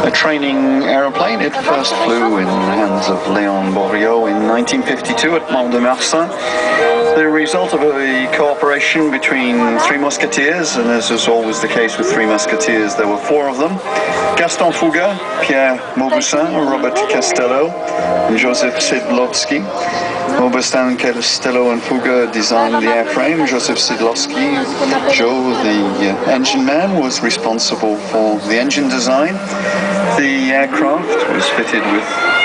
a training aeroplane. It first flew in the hands of Léon Bourget in 1952 at Mont de Marsan. The result of a cooperation between three musketeers, and as is always the case with three musketeers, there were four of them: Gaston Fouga, Pierre Mauboussin, Robert Castello, and Joseph Szydlowski. Mauboussin, Castello and Fouga designed the airframe. Joseph Szydlowski, Joe, the engine man, was responsible for the engine design. The aircraft was fitted with